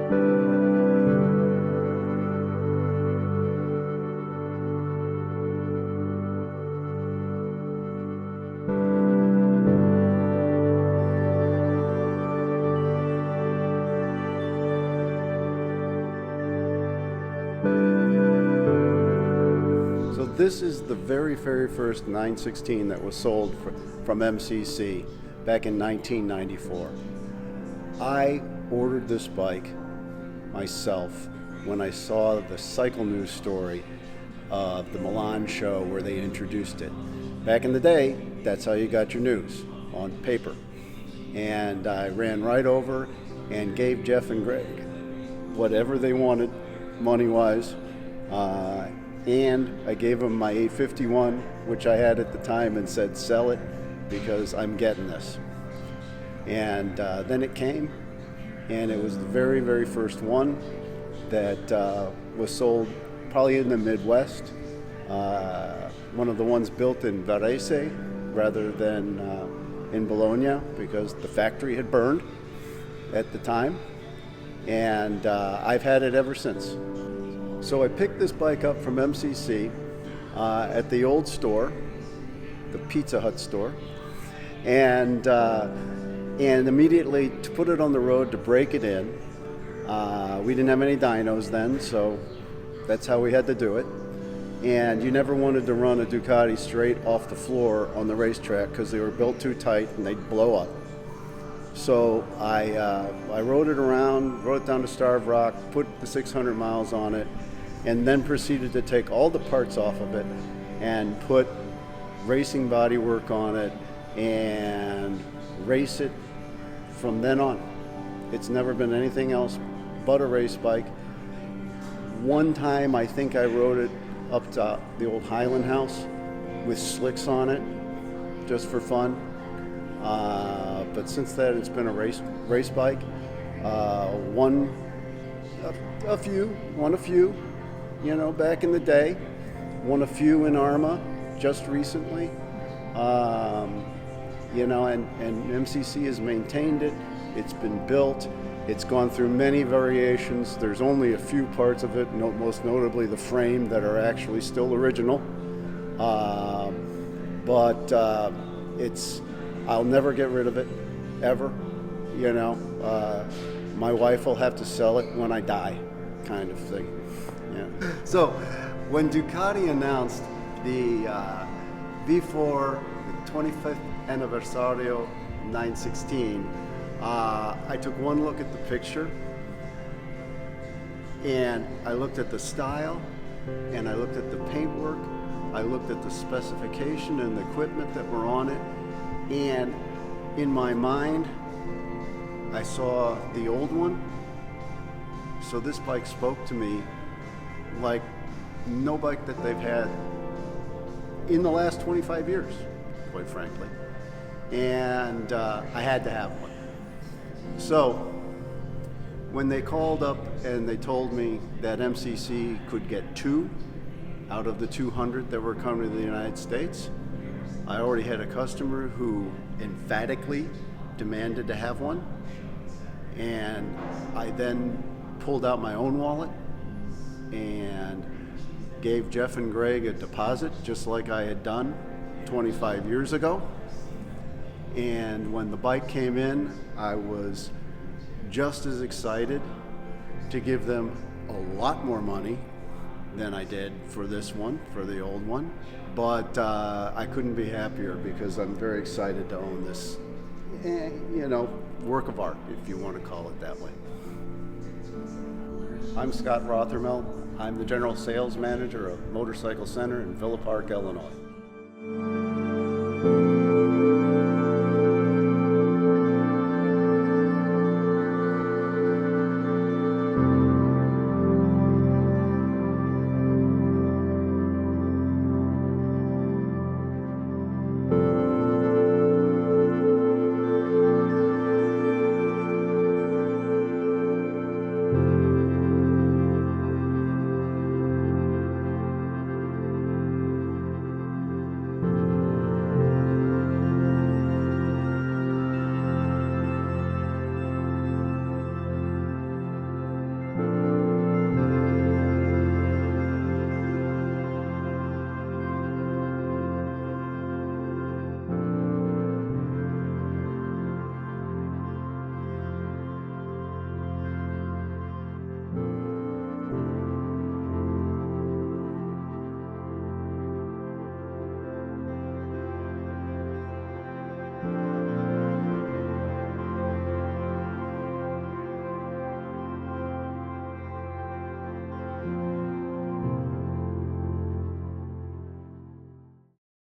So this is the very first 916 that was sold from MCC back in 1994. I ordered this bike myself when I saw the Cycle News story of the Milan show where they introduced it. Back in the day, that's how you got your news, on paper. And I ran right over and gave Jeff and Greg whatever they wanted, money-wise. And I gave them my 851, which I had at the time, and said, sell it because I'm getting this. And then it came, and it was the very first one that was sold probably in the Midwest. One of the ones built in Varese rather than in Bologna, because the factory had burned at the time. And I've had it ever since. So I picked this bike up from MCC at the old store, the Pizza Hut store, and immediately to put it on the road to break it in. We didn't have any dynos then, so that's how we had to do it. And you never wanted to run a Ducati straight off the floor on the racetrack because they were built too tight and they'd blow up. So I rode it around, rode it down to Starved Rock, put the 600 miles on it, and then proceeded to take all the parts off of it and put racing bodywork on it and race it from then on. It's never been anything else but a race bike. One time I think I rode it up to the old Highland House with slicks on it, just for fun. But since then it's been a race bike. Won a few, you know, back in the day. Won a few in ARMA just recently. You know, and MCC has maintained it. It's been built. It's gone through many variations. There's only a few parts of it, most notably the frame, that are actually still original. But I'll never get rid of it, ever. You know, my wife will have to sell it when I die, kind of thing. Yeah. So, when Ducati announced the V4, the 25th Anniversario 916, I took one look at the picture, and I looked at the style, and I looked at the paintwork, I looked at the specification and the equipment that were on it, and in my mind, I saw the old one. So this bike spoke to me like no bike that they've had in the last 25 years, quite frankly. And I had to have one. So when they called up and they told me that MCC could get 2 out of the 200 that were coming to the United States, I already had a customer who emphatically demanded to have one. And I then pulled out my own wallet and gave Jeff and Greg a deposit, just like I had done 25 years ago. And when the bike came in, I was just as excited to give them a lot more money than I did for this one, for the old one. But I couldn't be happier because I'm very excited to own this, you know, work of art, if you want to call it that way. I'm Scott Rothermel. I'm the General Sales Manager of Motorcycle Center in Villa Park, Illinois.